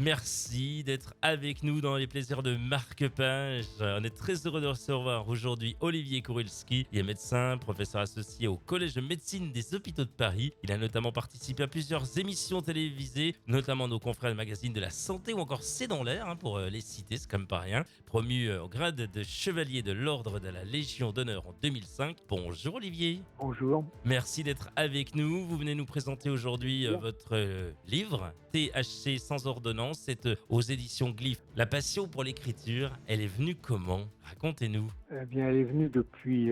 Merci d'être avec nous dans les plaisirs de marque-page. On est très heureux de recevoir aujourd'hui Olivier Kourylski. Il est médecin, professeur associé au Collège de médecine des hôpitaux de Paris. Il a notamment participé à plusieurs émissions télévisées, notamment nos confrères de magazine de la santé ou encore C'est dans l'air, pour les citer, c'est quand même pas rien. Promu au grade de chevalier de l'ordre de la Légion d'honneur en 2005. Bonjour Olivier. Bonjour. Merci d'être avec nous. Vous venez nous présenter aujourd'hui Bien. votre livre THC sans ordonnance. C'est aux éditions Glyph. La passion pour l'écriture, elle est venue comment? Racontez-nous. Eh bien, elle est venue depuis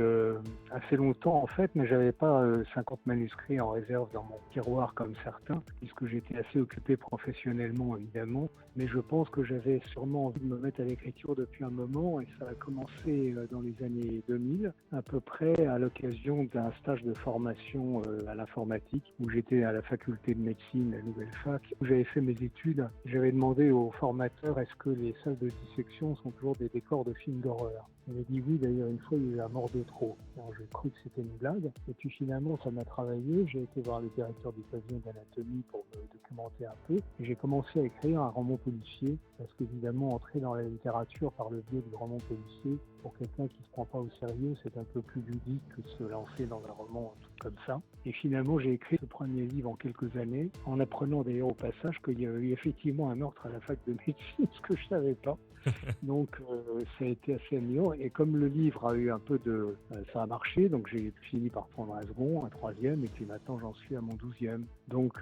assez longtemps en fait, mais j'avais pas 50 manuscrits en réserve dans mon tiroir comme certains, puisque j'étais assez occupé professionnellement évidemment. Mais je pense que j'avais sûrement envie de me mettre à l'écriture depuis un moment, et ça a commencé dans les années 2000, à peu près à l'occasion d'un stage de formation à l'informatique, où j'étais à la faculté de médecine, la nouvelle fac, où j'avais fait mes études. J'avais demandé au formateur est-ce que les salles de dissection sont toujours des décors de films d'horreur. Il m'a dit oui, d'ailleurs une fois il y a eu la mort de trop. Alors j'ai cru que c'était une blague, et puis finalement ça m'a travaillé. J'ai été voir le directeur du pavillon d'anatomie pour me documenter un peu, et j'ai commencé à écrire un roman policier, parce qu'évidemment entrer dans la littérature par le biais du roman policier, pour quelqu'un qui se prend pas au sérieux, c'est un peu plus ludique que de se lancer dans un roman comme ça. Et finalement j'ai écrit ce premier livre en quelques années, en apprenant d'ailleurs au passage qu'il y avait eu effectivement un meurtre à la fac de médecine, ce que je savais pas. Donc ça a été assez amusant, et comme le livre a eu un peu de... ça a marché, donc j'ai fini par prendre un second, un troisième, et puis maintenant j'en suis à mon 12e. Donc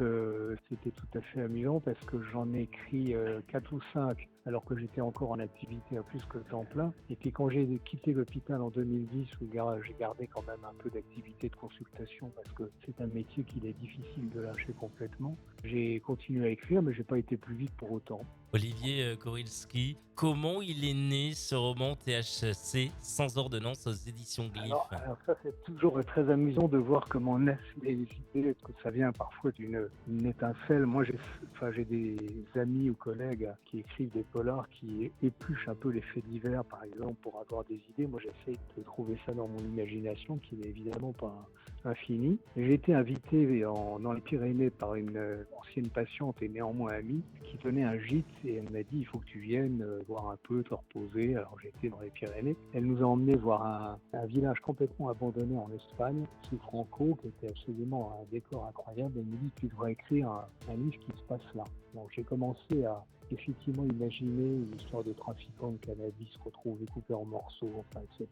c'était tout à fait amusant parce que j'en ai écrit 4 ou 5 alors que j'étais encore en activité à plus que temps plein. Et puis quand j'ai quitté l'hôpital en 2010, où j'ai gardé quand même un peu d'activité de consultation parce que c'est un métier qu'il est difficile de lâcher complètement, j'ai continué à écrire, mais j'ai pas été plus vite pour autant. Olivier Kourylski, comment il est né ce roman THC sans ordonnance aux éditions Glyph? Alors ça, c'est toujours très amusant de voir comment naissent les idées, que ça vient parfois d'une étincelle. Moi, j'ai des amis ou collègues qui écrivent des polars, qui épluchent un peu les faits divers, par exemple, pour avoir des idées. Moi, j'essaie de trouver ça dans mon imagination, qui n'est évidemment pas infinie. J'ai été invité dans les Pyrénées par une ancienne patiente et néanmoins amie, qui tenait un gîte, et elle m'a dit il faut que tu viennes voir un peu, te reposer. Alors j'étais dans les Pyrénées. Elle nous a emmenés voir un village complètement abandonné en Espagne, sous Franco, qui était absolument un décor incroyable. Elle me dit tu devrais écrire un livre qui se passe là. Donc j'ai commencé à effectivement imaginer une histoire de trafiquant de cannabis retrouvés coupés en morceaux, etc.,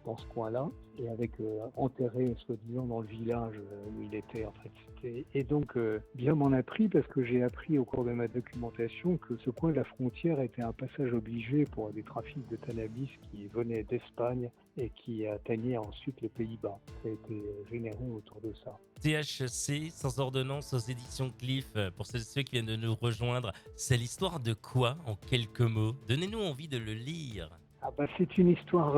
dans ce coin-là, et avec enterré, soi-disant, dans le village où il était, en fait. Et donc, bien m'en a pris, parce que j'ai appris au cours de ma documentation que ce coin de la frontière était un passage obligé pour des trafics de cannabis qui venaient d'Espagne et qui atteignaient ensuite les Pays-Bas. Ça a été généré autour de ça. THC sans ordonnance aux éditions Glyph. Pour ceux qui viennent de nous rejoindre, c'est l'histoire de quoi en quelques mots? Donnez-nous envie de le lire. C'est une histoire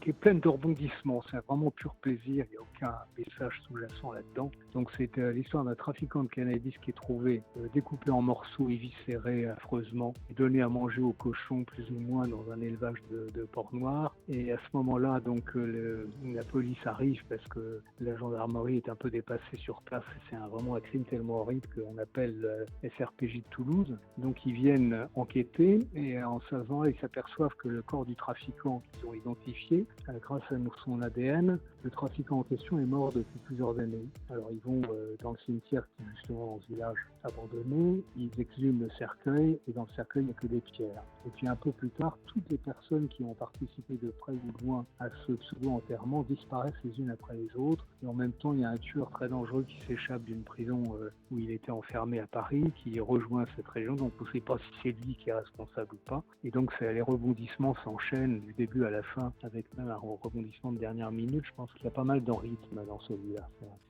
qui est pleine de rebondissements. C'est vraiment pur plaisir. Il n'y a aucun message sous-jacent là-dedans. Donc c'est l'histoire d'un trafiquant de cannabis qui est trouvé découpé en morceaux, éviscéré affreusement, et donné à manger aux cochons plus ou moins dans un élevage de porcs noirs. Et à ce moment-là, donc la police arrive parce que la gendarmerie est un peu dépassée sur place. C'est vraiment un crime tellement horrible qu'on appelle SRPJ de Toulouse. Donc ils viennent enquêter, et en savant, ils s'aperçoivent que le corps du trafiquant qu'ils ont identifié, grâce à son ADN, le trafiquant en question est mort depuis plusieurs années. Alors ils vont dans le cimetière qui est justement dans ce village abandonné, ils exhument le cercueil, et dans le cercueil il n'y a que des pierres. Et puis un peu plus tard, toutes les personnes qui ont participé de près ou de loin à ce pseudo-enterrement disparaissent les unes après les autres, et en même temps il y a un tueur très dangereux qui s'échappe d'une prison où il était enfermé à Paris, qui rejoint cette région, donc on ne sait pas si c'est lui qui est responsable ou pas. Et donc les rebondissements s'enchaînent du début à la fin, avec même un rebondissement de dernière minute. Je pense qu'il y a pas mal de rythme dans celui-là.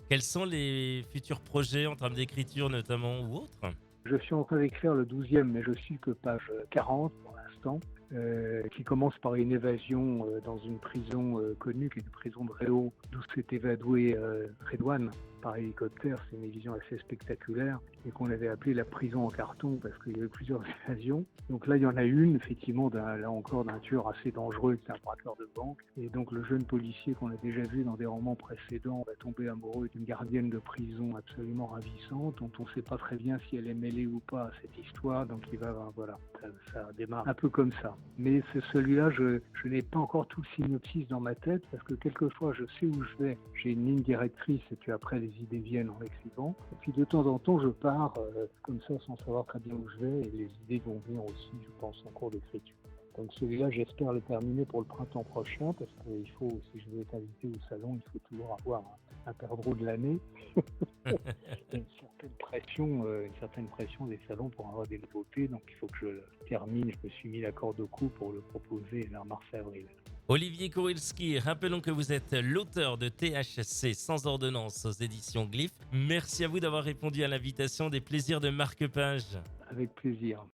Quels sont les futurs projets en termes d'écriture notamment ou autres? Je suis en train d'écrire le 12e, mais je suis que page 40 pour l'instant. qui commence par une évasion dans une prison connue, qui est une prison de Réau, d'où s'est évadoué Redouane par hélicoptère. C'est une vision assez spectaculaire et qu'on avait appelé la prison en carton parce qu'il y avait plusieurs évasions. Donc là, il y en a une, effectivement, là encore, d'un tueur assez dangereux, qui est un braqueur de banque. Et donc le jeune policier qu'on a déjà vu dans des romans précédents va tomber amoureux d'une gardienne de prison absolument ravissante, dont on ne sait pas très bien si elle est mêlée ou pas à cette histoire. Donc il va, voilà, ça démarre un peu comme ça. Mais c'est celui-là, je n'ai pas encore tout le synopsis dans ma tête, parce que quelquefois je sais où je vais, j'ai une ligne directrice et puis après les idées viennent en écrivant. Et puis de temps en temps je pars comme ça sans savoir très bien où je vais, et les idées vont venir aussi, je pense, en cours d'écriture. Donc celui-là, j'espère le terminer pour le printemps prochain, parce qu'il faut, si je veux être invité au salon, il faut toujours avoir un perdreau de l'année. une certaine pression des salons pour avoir des nouveautés, donc il faut que je le termine. Je me suis mis la corde au cou pour le proposer vers mars-avril. Olivier Kurilski, rappelons que vous êtes l'auteur de THC sans ordonnance aux éditions Glyph. Merci à vous d'avoir répondu à l'invitation des plaisirs de Marque-Page. Avec plaisir.